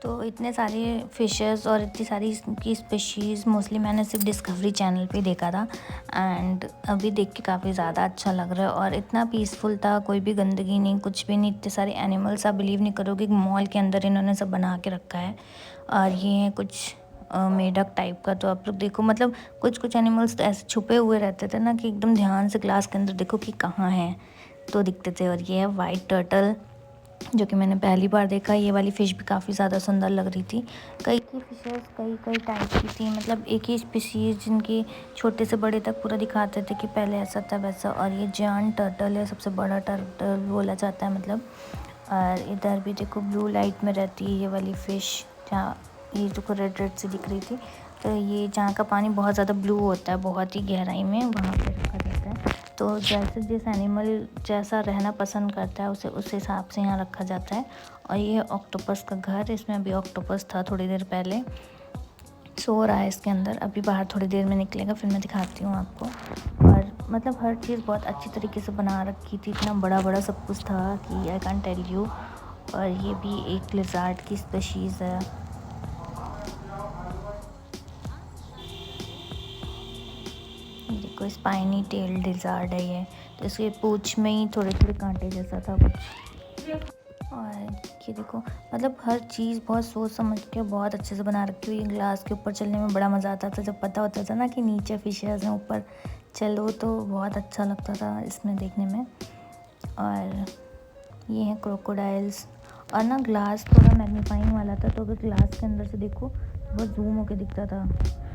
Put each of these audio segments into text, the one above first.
तो इतने सारे फ़िशेस और इतनी सारी इसकी स्पीशीज़ मोस्टली मैंने सिर्फ डिस्कवरी चैनल पे देखा था। एंड अभी देख के काफ़ी ज़्यादा अच्छा लग रहा है और इतना पीसफुल था, कोई भी गंदगी नहीं, कुछ भी नहीं। इतने सारे एनिमल्स, आप बिलीव नहीं करोगे कि मॉल के अंदर इन्होंने सब बना के रखा है। और ये है कुछ मेढक टाइप का। तो आप लोग देखो, मतलब कुछ कुछ एनिमल्स तो ऐसे छुपे हुए रहते थे ना कि एकदम ध्यान से ग्लास के अंदर देखो कि कहाँ हैं, तो दिखते थे। और ये है वाइट टर्टल, जो कि मैंने पहली बार देखा। ये वाली फ़िश भी काफ़ी ज़्यादा सुंदर लग रही थी। कई की फ़िशेस कई कई टाइप की थी, मतलब एक ही स्पीशीज़ जिनकी छोटे से बड़े तक पूरा दिखाते थे कि पहले ऐसा था वैसा। और ये जायंट टर्टल है, सबसे बड़ा टर्टल बोला जाता है मतलब। और इधर भी देखो ब्लू लाइट में रहती है ये वाली फ़िश, जहाँ ये देखो रेड रेड सी दिख रही थी। तो ये जहाँ का पानी बहुत ज़्यादा ब्लू होता है, बहुत ही गहराई में, वहाँ पे रखा जाता है। तो जैसे जिस एनिमल जैसा रहना पसंद करता है उसे उस हिसाब से यहाँ रखा जाता है। और ये ऑक्टोपस का घर, इसमें अभी ऑक्टोपस था थोड़ी देर पहले, सो रहा है इसके अंदर। अभी बाहर थोड़ी देर में निकलेगा, फिर मैं दिखाती हूँ आपको। और मतलब हर चीज़ बहुत अच्छी तरीके से बना रखी थी, इतना बड़ा बड़ा सब कुछ था कि आई कैन टेल यू। और ये भी एक लिज़ार्ड की स्पीशीज़ है। ये देखो स्पाइनी टेल लिज़ार्ड है ये। तो इसके पूंछ में ही थोड़े थोड़े कांटे जैसा था कुछ। और ये देखो, मतलब हर चीज़ बहुत सोच समझ के बहुत अच्छे से बना रखी हुई। ग्लास के ऊपर चलने में बड़ा मज़ा आता था, जब पता होता था ना कि नीचे फिशेस हैं, ऊपर चलो तो बहुत अच्छा लगता था इसमें देखने में। और ये हैं क्रोकोडाइल्स। और ना ग्लास थोड़ा मैग्नीफाइंग वाला था, तो अगर ग्लास के अंदर से देखो तो बहुत जूम होके दिखता था,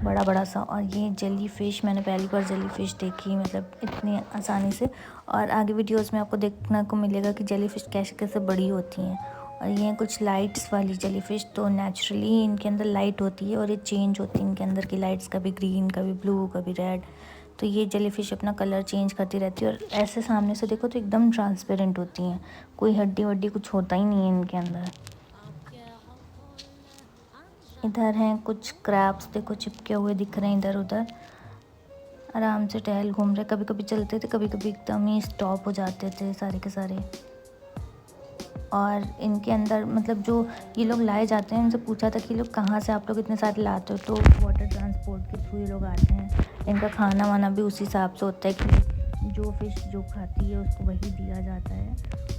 बड़ा बड़ा सा। और ये जेली फ़िश, मैंने पहली बार जेली फ़िश देखी, मतलब इतनी आसानी से। और आगे वीडियोस में आपको देखने को मिलेगा कि जेली फ़िश कैसे कैसे बड़ी होती हैं। और ये हैं कुछ लाइट्स वाली जेली फ़िश, तो नेचुरली इनके अंदर लाइट होती है और ये चेंज होती है इनके अंदर की लाइट्स, कभी ग्रीन, कभी ब्लू, कभी रेड। तो ये जेली फ़िश अपना कलर चेंज करती रहती है। और ऐसे सामने से देखो तो एकदम ट्रांसपेरेंट होती हैं, कोई हड्डी वड्डी कुछ होता ही नहीं है इनके अंदर। इधर हैं कुछ क्रैब्स, देखो चिपके हुए दिख रहे हैं इधर उधर, आराम से टहल घूम रहे। कभी कभी चलते थे, कभी कभी एकदम ही स्टॉप हो जाते थे सारे के सारे। और इनके अंदर मतलब जो ये लोग लाए जाते हैं, उनसे पूछा था कि लोग कहाँ से आप लोग इतने सारे लाते हो, तो वाटर ट्रांसपोर्ट के थ्रू ये लोग आते हैं। इनका खाना वाना भी उसी हिसाब से होता है कि जो फ़िश जो खाती है उसको वही दिया जाता है।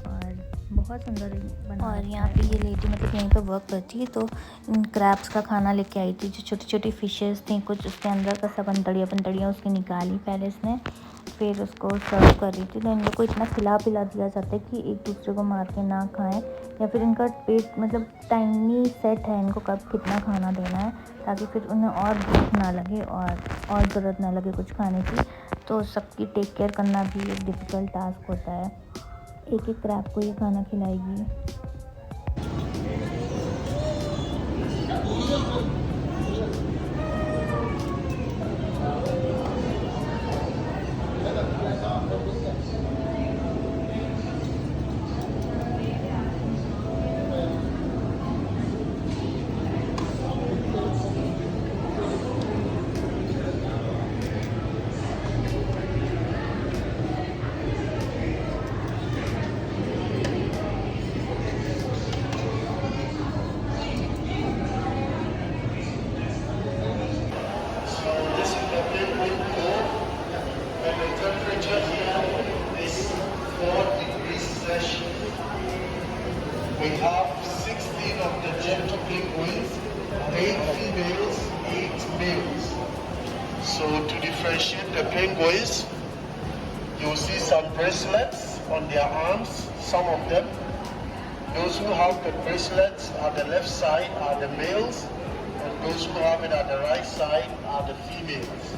और बहुत सुंदर बना। और यहाँ पे ये लेडी मतलब यहीं पे वर्क करती है, तो इन क्रैब्स का खाना लेके आई थी। जो छोटी छोटी फ़िशेस थी कुछ, उसके अंदर का सब अंतड़ियाँ उसकी निकाली पहले इसने, फिर उसको सर्व कर रही थी। तो इन लोग को इतना खिला पिला दिया जाता है कि एक दूसरे को मार के ना खाएं, या फिर इनका पेट मतलब टाइमली सेट है इनको कब कितना खाना देना है, ताकि फिर उन्हें और भूख ना लगे और ज़रूरत ना लगे कुछ खाने की। तो सबकी टेक केयर करना भी एक डिफ़िकल्ट टास्क होता है। एक एक क्रैब को ये खाना खिलाएगी। We have 16 of the gentle penguins, 8 females, 8 males. So to differentiate the penguins, you'll see some bracelets on their arms, some of them. Those who have the bracelets at the left side are the males, and those who have it at the right side are the females.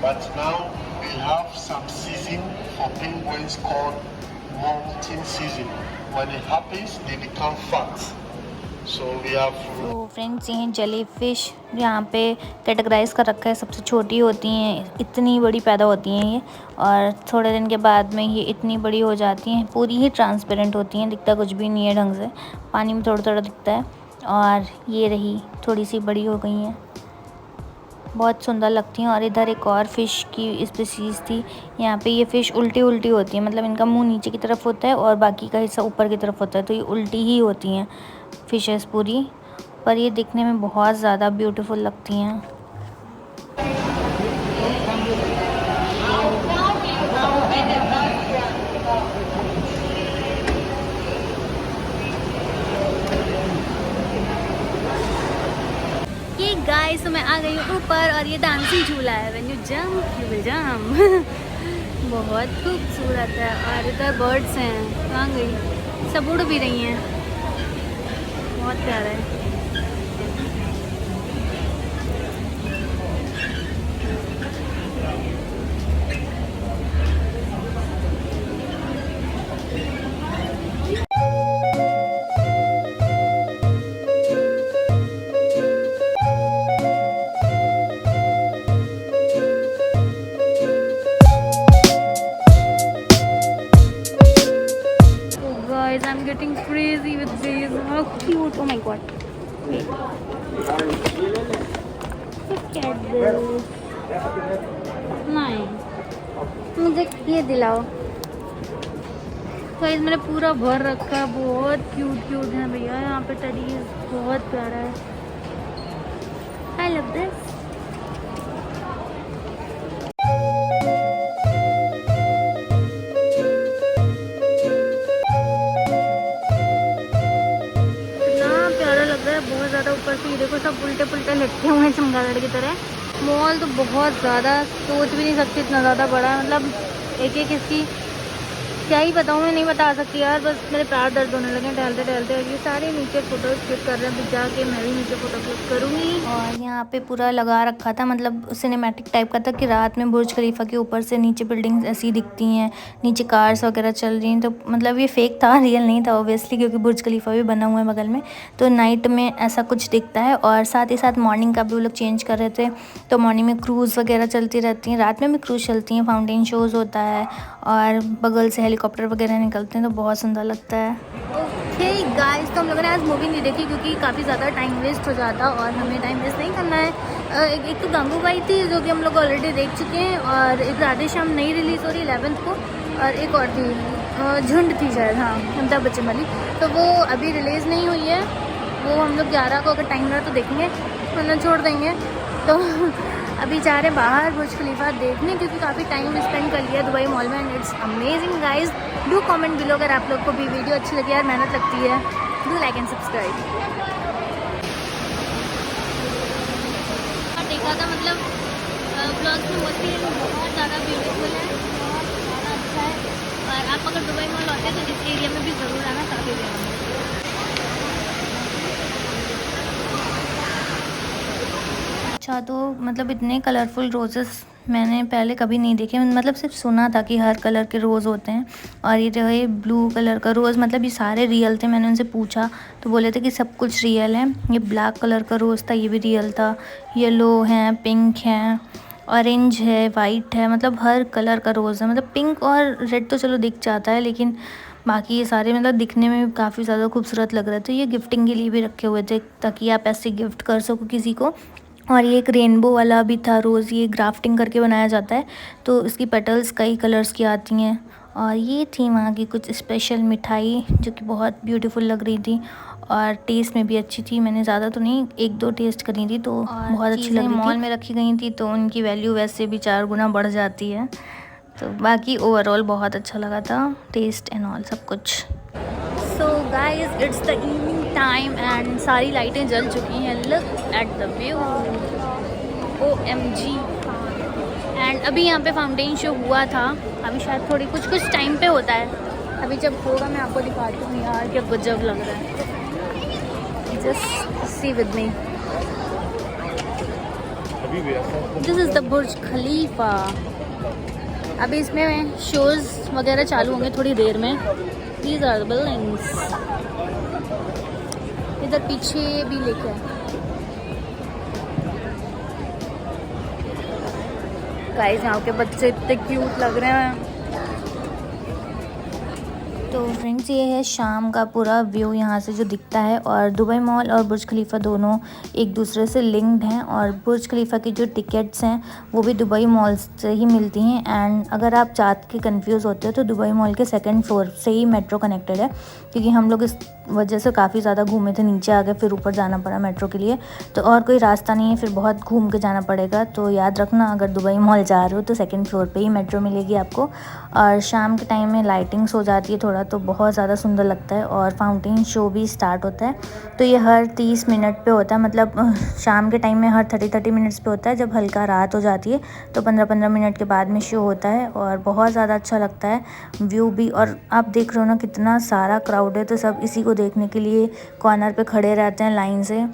But now we have some season for penguins called molting season. When it happens, they become fat. So we have तो friends, ये jelly fish यहाँ पे categorise कर रखा है, सबसे छोटी होती हैं, इतनी बड़ी पैदा होती हैं ये, और थोड़े दिन के बाद में ये इतनी बड़ी हो जाती हैं, पूरी ही ट्रांसपेरेंट होती हैं, दिखता कुछ भी नहीं है ढंग से, पानी में थोड़ा थोड़ा दिखता है। और ये रही थोड़ी सी बड़ी हो गई हैं। बहुत सुंदर लगती हैं। और इधर एक और फ़िश की स्पीसीज़ थी। यहाँ पे ये फ़िश उल्टी उल्टी होती है, मतलब इनका मुंह नीचे की तरफ होता है और बाकी का हिस्सा ऊपर की तरफ होता है, तो ये उल्टी ही होती हैं फ़िशेस पूरी। पर ये दिखने में बहुत ज़्यादा ब्यूटीफुल लगती हैं। ये गाइस, तो मैं आ गई हूँ ऊपर और ये डांसिंग झूला है। When you jump you will jump. बहुत खूबसूरत है। और इधर बर्ड्स हैं, कहाँ गई, सब उड़ भी रही हैं, बहुत प्यारा है। Guys, I'm getting crazy with these. How cute! Oh my god! Wait. Look at this. Nice. मुझे ये दिलाओ। गाइस, मैंने पूरा भर रखा है। बहुत क्यूट क्यूट है भैया यहाँ पे। टेडीज बहुत प्यारा है। I love this. बहुत ज़्यादा ऊपर से देखो, सब उल्टे पुल्टे लटके हुए हैं चमगादड़ की तरह। मॉल तो बहुत ज़्यादा, सोच भी नहीं सकती इतना ज़्यादा बड़ा है। मतलब एक एक इसकी क्या ही बताऊँ, मैं नहीं बता सकती यार। बस मेरे पैर दर्द होने लगे टहलते टहलते। ये सारे नीचे फ़ोटोज़ क्लिक कर रहे हैं, अभी जाके मैं भी नीचे फ़ोटो क्लिक करूँगी। और यहाँ पे पूरा लगा रखा था, मतलब सिनेमैटिक टाइप का था कि रात में बुर्ज खलीफा के ऊपर से नीचे बिल्डिंग्स ऐसी दिखती हैं, नीचे कार्स वगैरह चल रही हैं। तो मतलब ये फेक था, रियल नहीं था ऑब्वियसली, क्योंकि बुर्ज खलीफा भी बना हुआ है बगल में। तो नाइट में ऐसा कुछ दिखता है। और साथ ही साथ मॉर्निंग का भी वो लोग चेंज कर रहे थे, तो मॉर्निंग में क्रूज़ वगैरह चलती रहती हैं, रात में भी क्रूज़ चलती हैं, फाउंटेन शोज़ होता है और बगल से हेलीकॉप्टर वगैरह निकलते हैं, तो बहुत सुंदर लगता है। ओके गाइस, तो हम लोगों ने आज मूवी नहीं देखी क्योंकि काफ़ी ज़्यादा टाइम वेस्ट हो जाता और हमें टाइम वेस्ट नहीं करना है। एक तो गंगूबाई थी जो कि हम लोग ऑलरेडी देख चुके हैं, और एक राधे श्याम नई रिलीज़ हो रही 11th को, और एक और थी झुंड थी शायद, हाँ, अमिताभ बच्चन वाली। तो वो अभी रिलीज़ नहीं हुई है। वो हम लोग 11 को अगर टाइम रहा तो देखेंगे, वरना छोड़ देंगे। तो अभी जा रहे बाहर बुर्ज खलीफा देखने, क्योंकि काफ़ी टाइम स्पेंड कर लिया दुबई मॉल में। And it's amazing guys. Do comment below अगर आप लोग को भी वीडियो अच्छी लगी, यार मेहनत लगती है। Do like and subscribe. देखा था, मतलब ब्लॉग्स में मोस्टली बहुत ज़्यादा ब्यूटीफुल है, बहुत ज़्यादा अच्छा है। और आप अगर दुबई मॉल आते हैं तो इस एरिया में भी ज़रूर आना, काफ़ी ज़्यादा। अच्छा, तो मतलब इतने कलरफुल रोज़ेस मैंने पहले कभी नहीं देखे, मतलब सिर्फ सुना था कि हर कलर के रोज़ होते हैं। और ये जो है ब्लू कलर का रोज़, मतलब ये सारे रियल थे। मैंने उनसे पूछा तो बोले थे कि सब कुछ रियल है। ये ब्लैक कलर का रोज़ था, ये भी रियल था। येलो है, पिंक है, ऑरेंज है, वाइट है, मतलब हर कलर का रोज़ है। मतलब पिंक और रेड तो चलो दिख जाता है, लेकिन बाकी ये सारे मतलब दिखने में काफ़ी ज़्यादा खूबसूरत लग रहे थे। ये गिफ्टिंग के लिए भी रखे हुए थे, ताकि आप ऐसे गिफ्ट कर सको किसी को। और ये एक रेनबो वाला भी था रोज़, ये ग्राफ्टिंग करके बनाया जाता है, तो इसकी पेटल्स कई कलर्स की आती हैं। और ये थी वहाँ की कुछ स्पेशल मिठाई जो कि बहुत ब्यूटीफुल लग रही थी और टेस्ट में भी अच्छी थी। मैंने ज़्यादा तो नहीं, 1-2 टेस्ट करी थी, तो बहुत अच्छी लग रही थी। मॉल में रखी गई थी तो उनकी वैल्यू वैसे भी 4 गुना बढ़ जाती है। तो बाकी ओवरऑल बहुत अच्छा लगा था, टेस्ट एंड ऑल सब कुछ। So guys, it's the evening time and सारी लाइटें जल चुकी हैं। Look at the view, OMG। And अभी यहाँ पे फाउंटेन शो हुआ था, अभी शायद थोड़ी कुछ टाइम पे होता है। अभी जब होगा मैं आपको दिखाती हूँ। यार क्या गजब लग रहा है, just see with me. This is the Burj Khalifa. अभी इसमें शोज़ वगैरह चालू होंगे थोड़ी देर में। These are the buildings. इधर पीछे भी लेक है। गाइस, यहाँ के बच्चे इतने क्यूट लग रहे हैं। तो फ्रेंड्स ये है शाम का पूरा व्यू यहाँ से जो दिखता है। और दुबई मॉल और बुर्ज खलीफा दोनों एक दूसरे से लिंक्ड हैं और बुर्ज खलीफा की जो टिकट्स हैं वो भी दुबई मॉल से ही मिलती हैं। एंड अगर आप चाहत के कंफ्यूज होते हो तो दुबई मॉल के सेकंड फ्लोर से ही मेट्रो कनेक्टेड है, क्योंकि हम लोग इस वजह से काफ़ी ज़्यादा घूमे थे, नीचे आ गए फिर ऊपर जाना पड़ा मेट्रो के लिए। तो और कोई रास्ता नहीं है, फिर बहुत घूम के जाना पड़ेगा। तो याद रखना अगर दुबई मॉल जा रहे हो तो सेकंड फ्लोर पे ही मेट्रो मिलेगी आपको। और शाम के टाइम में लाइटिंग्स हो जाती है थोड़ा, तो बहुत ज़्यादा सुंदर लगता है। और फाउंटेन शो भी स्टार्ट होता है, तो ये हर 30 मिनट पे होता है, मतलब शाम के टाइम में हर 30 मिनट्स पे होता है। जब हल्का रात हो जाती है तो 15 मिनट के बाद में शो होता है और बहुत ज़्यादा अच्छा लगता है व्यू भी। और आप देख रहे हो ना कितना सारा क्राउड है, तो सब इसी को देखने के लिए कॉर्नर पे खड़े रहते हैं लाइन से।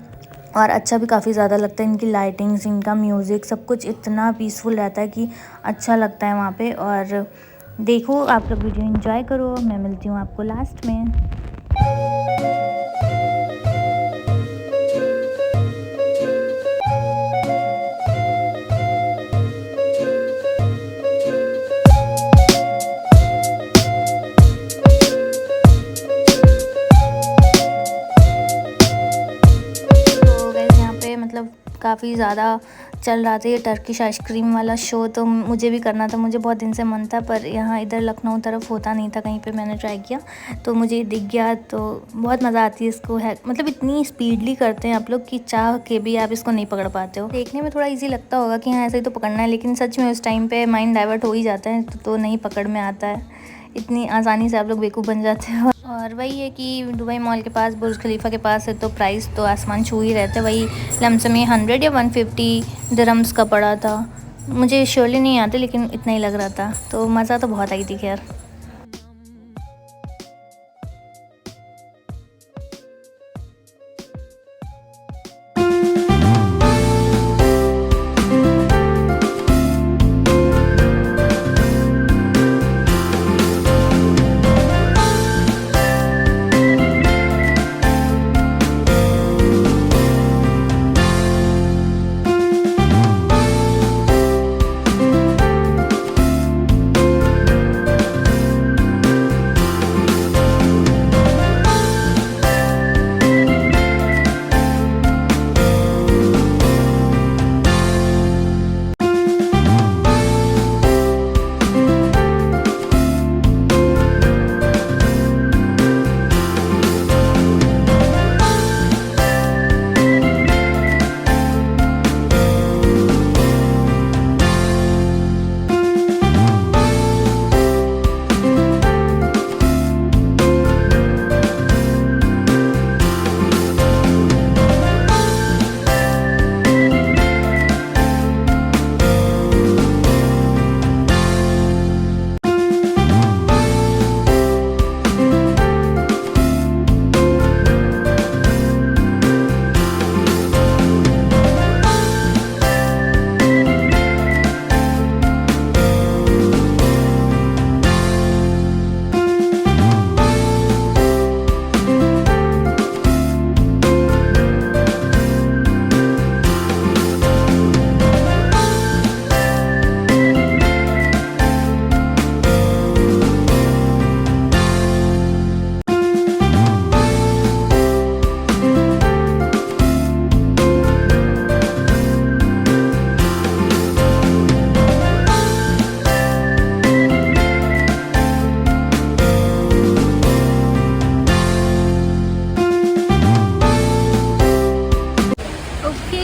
और अच्छा भी काफ़ी ज़्यादा लगता है, इनकी लाइटिंग्स, इनका म्यूज़िक, सब कुछ इतना पीसफुल रहता है कि अच्छा लगता है वहाँ पे। और देखो आप लोग वीडियो एंजॉय करो, मैं मिलती हूँ आपको लास्ट में। तो गैस यहाँ पे मतलब काफ़ी ज़्यादा चल रहा था ये टर्किश आइसक्रीम वाला शो, तो मुझे भी करना था, मुझे बहुत दिन से मन था, पर यहाँ इधर लखनऊ तरफ होता नहीं था कहीं पे। मैंने ट्राई किया तो मुझे दिख गया, तो बहुत मज़ा आती है इसको। है मतलब इतनी स्पीडली करते हैं आप लोग कि चाह के भी आप इसको नहीं पकड़ पाते हो। देखने में थोड़ा ईजी लगता होगा कि हाँ ऐसे ही तो पकड़ना है, लेकिन सच में उस टाइम पर माइंड डाइवर्ट हो ही जाता है, तो नहीं पकड़ में आता है। इतनी आसानी से आप लोग बेवकूफ़ बन जाते हो। और वही है कि दुबई मॉल के पास, बुर्ज खलीफा के पास है, तो प्राइस तो आसमान छू ही रहता है। वही लमसम में 100 या 150 दिरहम्स का पड़ा था, मुझे श्योरली नहीं आते लेकिन इतना ही लग रहा था। तो मज़ा तो बहुत आई थी खैर।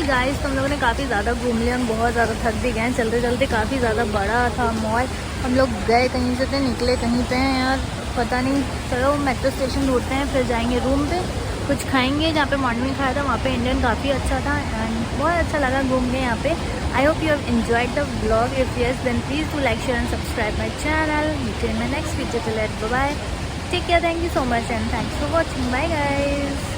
गाइस तो हम लोगों ने काफ़ी ज़्यादा घूम लिया, हम बहुत ज़्यादा थक भी गए हैं चलते चलते। काफ़ी ज़्यादा बड़ा था मॉल, हम लोग गए कहीं से थे, निकले कहीं पे हैं यार पता नहीं। चलो मेट्रो स्टेशन ढूंढते हैं, फिर जाएंगे रूम पे, कुछ खाएंगे। जहाँ पे मॉर्निंग में खाया था वहाँ पे इंडियन काफ़ी अच्छा था एंड बहुत अच्छा लगा घूम के यहाँ पे। I hope you have enjoyed the vlog. If yes then please do like share and subscribe my channel. Meet in my next video. Till then bye bye, take care, thank you so much and thanks for watching, bye guys.